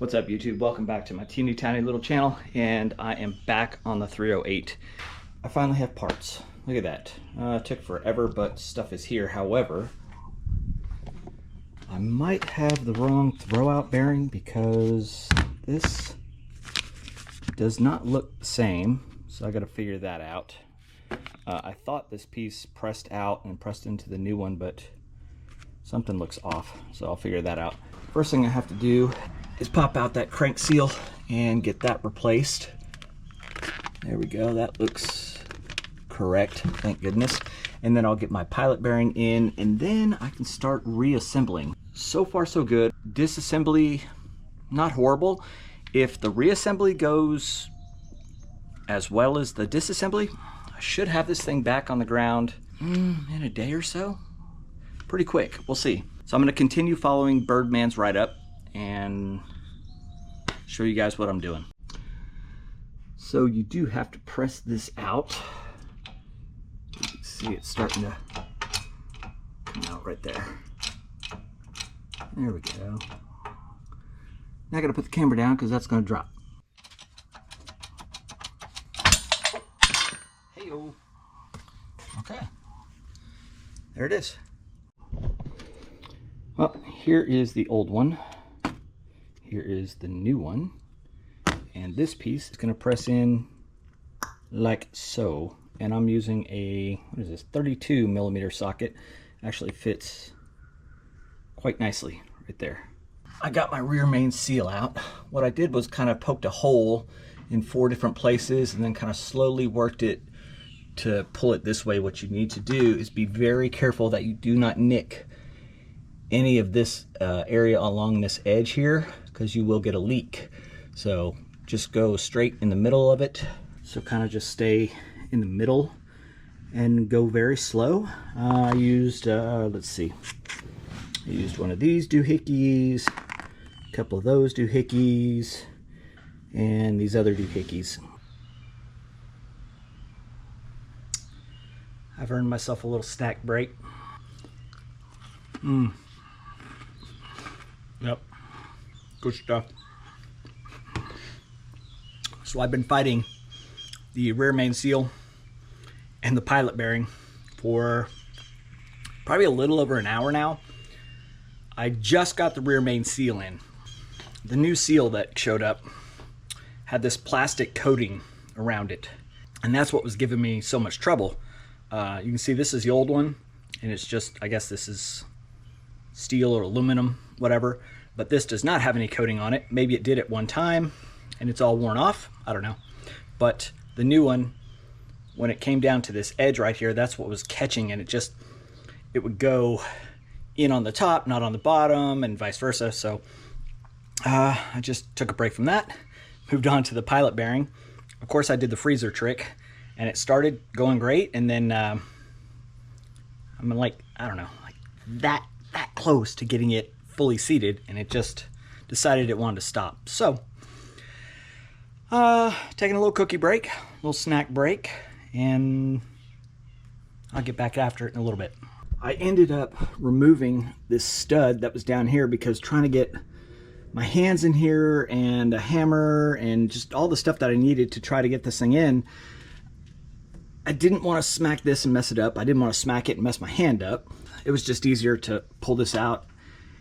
What's up, YouTube? Welcome back to my teeny tiny little channel, and I am back on the 308. I finally have parts. Look at that. It took forever, but stuff is here. However, I might have the wrong throwout bearing because this does not look the same, so I got to figure that out. I thought this piece pressed out and pressed into the new one, but something looks off, so I'll figure that out. First thing I have to do is pop out that crank seal and get that replaced. There we go, that looks correct, thank goodness. And then I'll get my pilot bearing in, and then I can start reassembling. So far so good. Disassembly, not horrible. If the reassembly goes as well as the disassembly, I should have this thing back on the ground in a day or so. Pretty quick, we'll see. So I'm gonna continue following Birdman's write-up and show you guys what I'm doing. So you do have to press this out. You can see it's starting to come out right there. There we go. Now I gotta put the camera down because that's gonna drop. Hey-o. Okay. There it is. Well, here is the old one. Here is the new one. And this piece is going to press in like so. And I'm using a, what is this, 32 millimeter socket. Actually fits quite nicely right there. I got my rear main seal out. What I did was kind of poked a hole in 4 different places and then kind of slowly worked it to pull it this way. What you need to do is be very careful that you do not nick any of this area along this edge here, because you will get a leak. So just go straight in the middle of it. So kind of just stay in the middle and go very slow. I used, let's see, I used one of these doohickeys, a couple of those doohickeys, and these other doohickeys. I've earned myself a little snack break. Yep, good stuff. So I've been fighting the rear main seal and the pilot bearing for probably a little over an hour now. I just got the rear main seal in. The new seal that showed up had this plastic coating around it, and that's what was giving me so much trouble. You can see this is the old one, and it's just, I guess this is steel or aluminum, whatever, but this does not have any coating on it. Maybe it did at one time and it's all worn off, I don't know. But the new one, when it came down to this edge right here, that's what was catching, and it would go in on the top, not on the bottom, and vice versa. So I just took a break from that, moved on to the pilot bearing. Of course, I did the freezer trick and it started going great, and then I'm like, I don't know, like that close to getting it fully seated, and it just decided it wanted to stop. So taking a little cookie break, a little snack break, and I'll get back after it in a little bit. I ended up removing this stud that was down here because trying to get my hands in here and a hammer and just all the stuff that I needed to try to get this thing in, I didn't want to smack this and mess it up. I didn't want to smack it and mess my hand up. It was just easier to pull this out.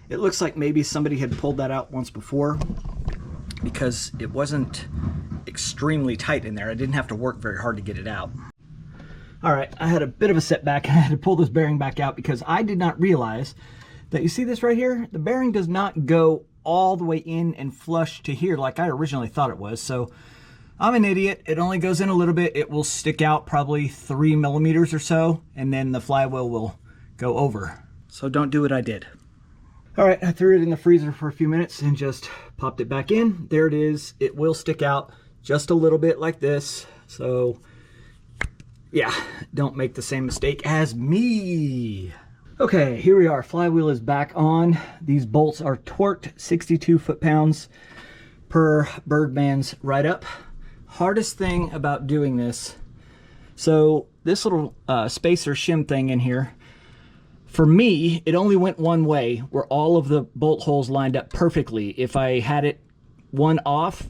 It looks like maybe somebody had pulled that out once before because it wasn't extremely tight in there. I didn't have to work very hard to get it out. All right, I had a bit of a setback. I had to pull this bearing back out because I did not realize that, you see this right here? The bearing does not go all the way in and flush to here like I originally thought it was. So I'm an idiot. It only goes in a little bit. It will stick out probably 3 millimeters or so, and then the flywheel will go over. So don't do what I did. All right, I threw it in the freezer for a few minutes and just popped it back in. There it is. It will stick out just a little bit like this. So yeah, don't make the same mistake as me. Okay, here we are. Flywheel is back on. These bolts are torqued 62 foot-pounds per Birdman's write-up. Hardest thing about doing this, so this little spacer shim thing in here, For me, it only went one way where all of the bolt holes lined up perfectly. If I had it one off.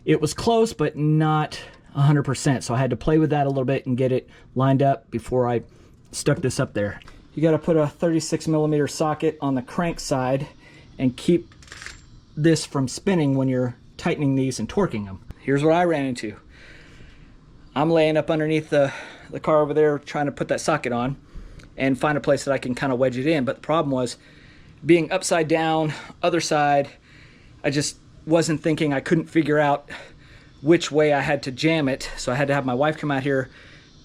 It was close, but not 100%. So I had to play with that a little bit and get it lined up before I stuck this up there. You got to put a 36mm socket on the crank side and keep this from spinning when you're tightening these and torquing them. Here's what I ran into. I'm laying up underneath the car over there trying to put that socket on and find a place that I can kind of wedge it in. But the problem was being upside down, other side, I just wasn't thinking. I couldn't figure out which way I had to jam it. So I had to have my wife come out here,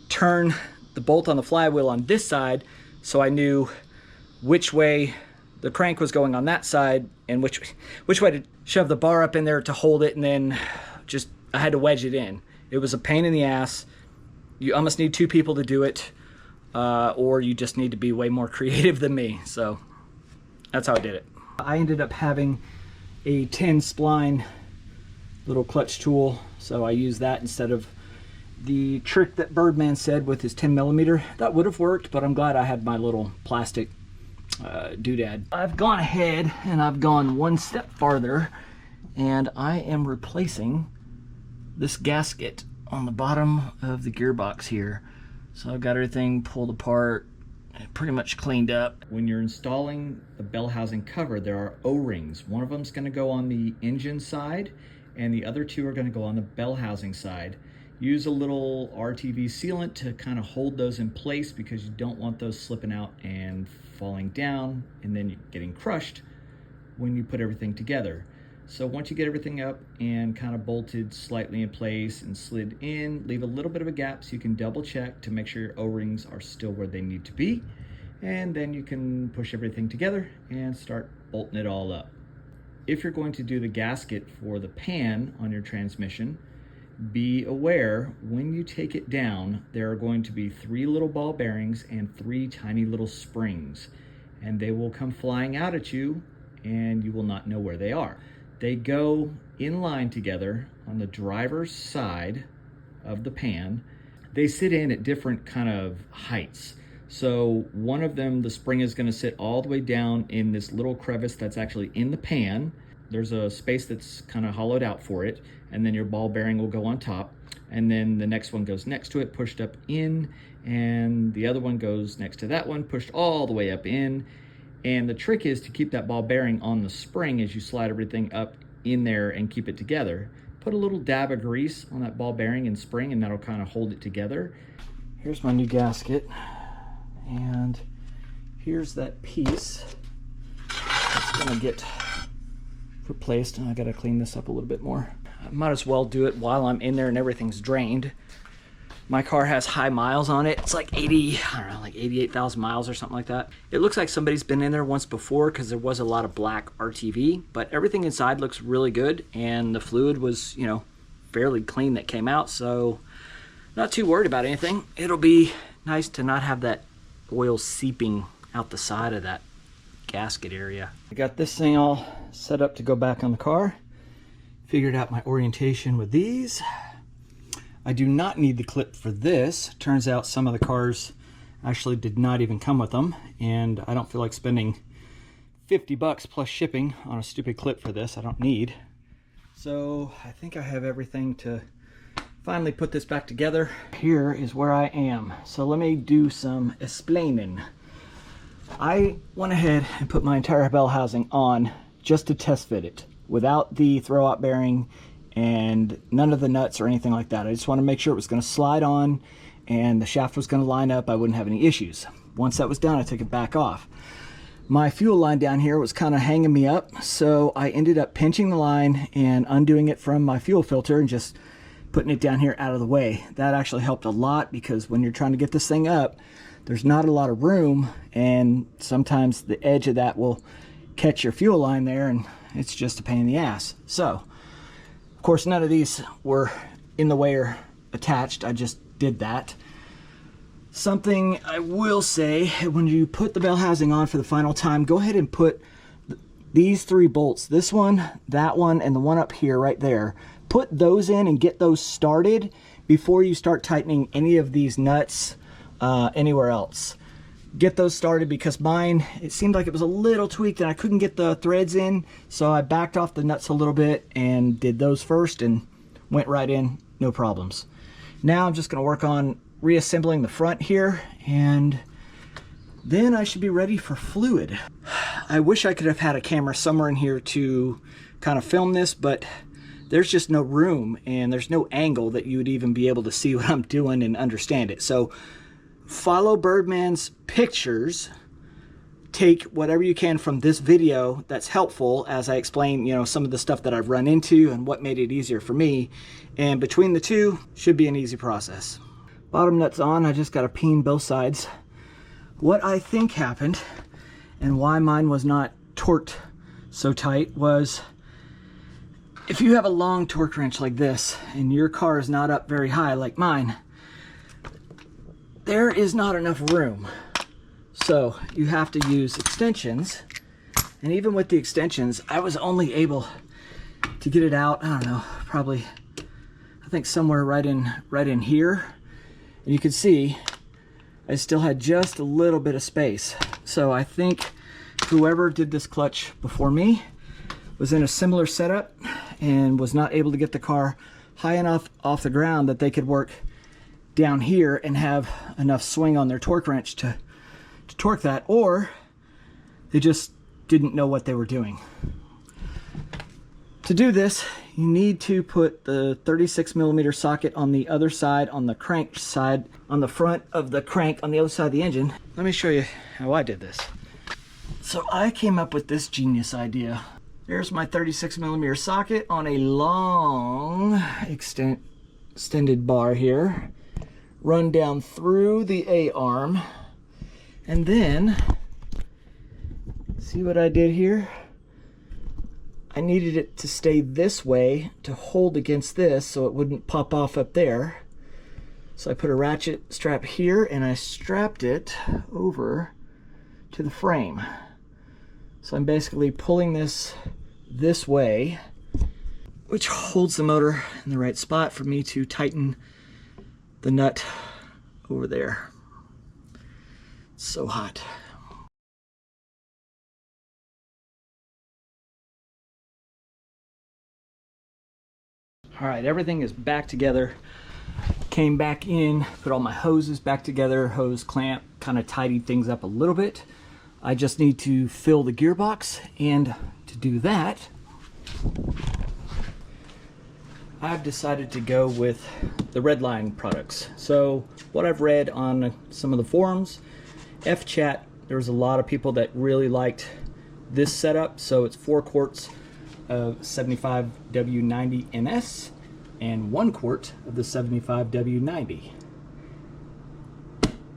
turn the bolt on the flywheel on this side so I knew which way the crank was going on that side and which way to shove the bar up in there to hold it, and then just I had to wedge it in. It was a pain in the ass. You almost need two people to do it, or you just need to be way more creative than me. So that's how I did it. I ended up having a 10 spline little clutch tool, so I used that instead of the trick that Birdman said with his 10mm. That would have worked, but I'm glad I had my little plastic doodad. I've gone ahead and I've gone one step farther, and I am replacing this gasket on the bottom of the gearbox here. So I've got everything pulled apart and pretty much cleaned up. When you're installing the bell housing cover, there are O-rings. One of them is going to go on the engine side and the other two are going to go on the bell housing side. Use a little RTV sealant to kind of hold those in place because you don't want those slipping out and falling down and then getting crushed when you put everything together. So once you get everything up and kind of bolted slightly in place and slid in, leave a little bit of a gap so you can double check to make sure your O-rings are still where they need to be. And then you can push everything together and start bolting it all up. If you're going to do the gasket for the pan on your transmission, be aware when you take it down, there are going to be 3 little ball bearings and 3 tiny little springs, and they will come flying out at you and you will not know where they are. They go in line together on the driver's side of the pan. They sit in at different kind of heights. So one of them, the spring is going to sit all the way down in this little crevice that's actually in the pan. There's a space that's kind of hollowed out for it, and then your ball bearing will go on top, and then the next one goes next to it, pushed up in, and the other one goes next to that one, pushed all the way up in. And the trick is to keep that ball bearing on the spring as you slide everything up in there and keep it together. Put a little dab of grease on that ball bearing and spring, and that'll kind of hold it together. Here's my new gasket, and here's that piece that's gonna get replaced, and I gotta clean this up a little bit more. I might as well do it while I'm in there and everything's drained. My car has high miles on it. It's like 80, I don't know, like 88,000 miles or something like that. It looks like somebody's been in there once before because there was a lot of black RTV, but everything inside looks really good, and the fluid was, you know, fairly clean that came out, so not too worried about anything. It'll be nice to not have that oil seeping out the side of that gasket area. I got this thing all set up to go back on the car. Figured out my orientation with these. I do not need the clip for this. Turns out some of the cars actually did not even come with them, and I don't feel like spending 50 bucks plus shipping on a stupid clip for this. I don't need. So I think I have everything to finally put this back together. Here is where I am. So let me do some explaining. I went ahead and put my entire bell housing on just to test fit it without the throwout bearing and none of the nuts or anything like that. I just want to make sure it was going to slide on and the shaft was going to line up. I wouldn't have any issues. Once that was done, I took it back off. My fuel line down here was kind of hanging me up, so I ended up pinching the line and undoing it from my fuel filter and just putting it down here out of the way. That actually helped a lot because when you're trying to get this thing up, there's not a lot of room, and sometimes the edge of that will catch your fuel line there, and it's just a pain in the ass. So, of course, none of these were in the way or attached. I just did that. Something I will say, when you put the bell housing on for the final time, go ahead and put these 3 bolts, this one, that one, and the one up here right there. Put those in and get those started before you start tightening any of these nuts anywhere else. get those started, because mine, it seemed like it was a little tweaked and I couldn't get the threads in, so I backed off the nuts a little bit and did those first and went right in, no problems. Now I'm just going to work on reassembling the front here, and then I should be ready for fluid. I wish I could have had a camera somewhere in here to kind of film this, but there's just no room and there's no angle that you would even be able to see what I'm doing and understand it. So follow Birdman's pictures, take whatever you can from this video that's helpful as I explain, you know, some of the stuff that I've run into and what made it easier for me. And between the two, should be an easy process. Bottom nut's on, I just got to peen both sides. What I think happened and why mine was not torqued so tight was, if you have a long torque wrench like this and your car is not up very high like mine, there is not enough room. So you have to use extensions. And even with the extensions, I was only able to get it out, I don't know, probably, I think somewhere right in here. And you can see I still had just a little bit of space. So I think whoever did this clutch before me was in a similar setup and was not able to get the car high enough off the ground that they could work down here and have enough swing on their torque wrench to torque that, or they just didn't know what they were doing. To do this, you need to put the 36mm socket on the other side, on the crank side, on the front of the crank on the other side of the engine. Let me show you how I did this. So I came up with this genius idea. There's my 36mm socket on a long extended bar here, run down through the A-arm, and then, see what I did here? I needed it to stay this way to hold against this so it wouldn't pop off up there. So I put a ratchet strap here and I strapped it over to the frame. So I'm basically pulling this way, which holds the motor in the right spot for me to tighten the nut over there. It's so hot. All right, everything is back together. Came back in, put all my hoses back together, hose clamp, kind of tidied things up a little bit. I just need to fill the gearbox, and to do that, I've decided to go with the Redline products. So what I've read on some of the forums, F-Chat, there was a lot of people that really liked this setup. So it's 4 quarts of 75W90NS and 1 quart of the 75W90.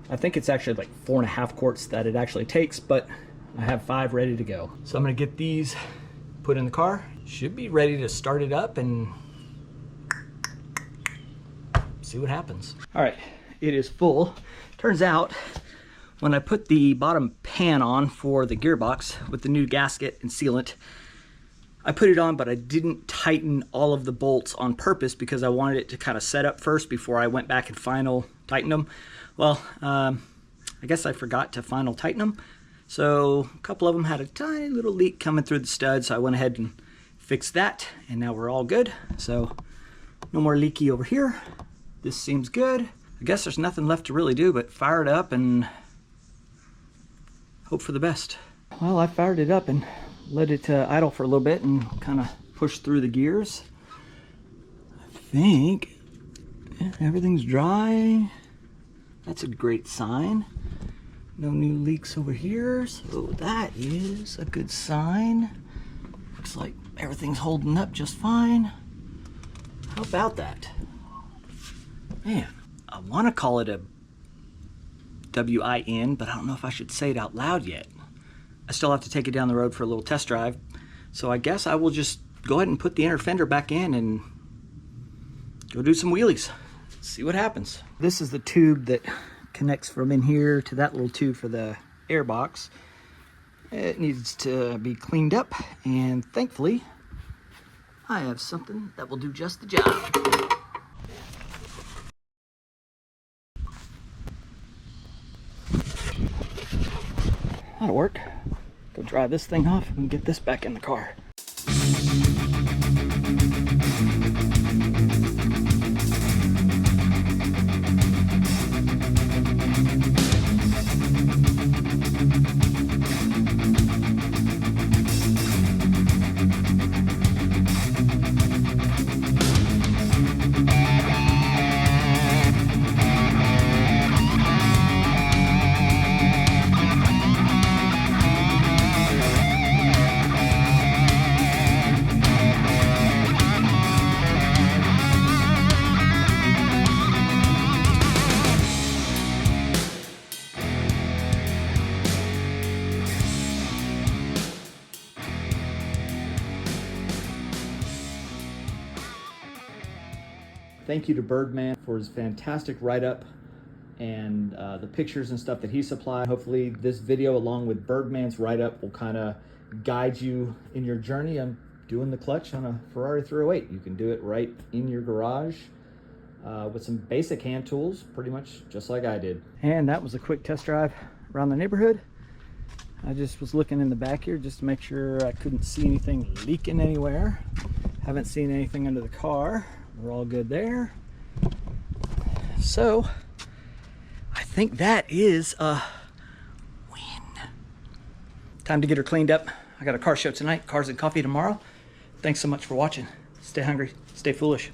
I think it's actually like 4.5 quarts that it actually takes, but I have 5 ready to go. So I'm gonna get these put in the car. Should be ready to start it up and see what happens. All right, it is full. Turns out when I put the bottom pan on for the gearbox with the new gasket and sealant, I put it on, but I didn't tighten all of the bolts on purpose because I wanted it to kind of set up first before I went back and final tighten them. Well, I guess I forgot to final tighten them. So a couple of them had a tiny little leak coming through the stud, so I went ahead and fixed that, and now we're all good. So no more leaky over here. This seems good. I guess there's nothing left to really do but fire it up and hope for the best. Well, I fired it up and let it idle for a little bit and kind of push through the gears. I think everything's dry. That's a great sign. No new leaks over here, so that is a good sign. Looks like everything's holding up just fine. How about that? Man, I want to call it a WIN, but I don't know if I should say it out loud yet. I still have to take it down the road for a little test drive. So I guess I will just go ahead and put the inner fender back in and go do some wheelies. See what happens. This is the tube that connects from in here to that little tube for the air box. It needs to be cleaned up, and thankfully I have something that will do just the job. That'll work. Go dry this thing off and get this back in the car. Thank you to Birdman for his fantastic write-up and the pictures and stuff that he supplied. Hopefully this video along with Birdman's write-up will kind of guide you in your journey on doing the clutch on a Ferrari 308. You can do it right in your garage with some basic hand tools, pretty much just like I did. And that was a quick test drive around the neighborhood. I just was looking in the back here just to make sure I couldn't see anything leaking anywhere. Haven't seen anything under the car. We're all good there. So I think that is a win. Time to get her cleaned up. I got a car show tonight, cars and coffee tomorrow. Thanks so much for watching. Stay hungry, stay foolish.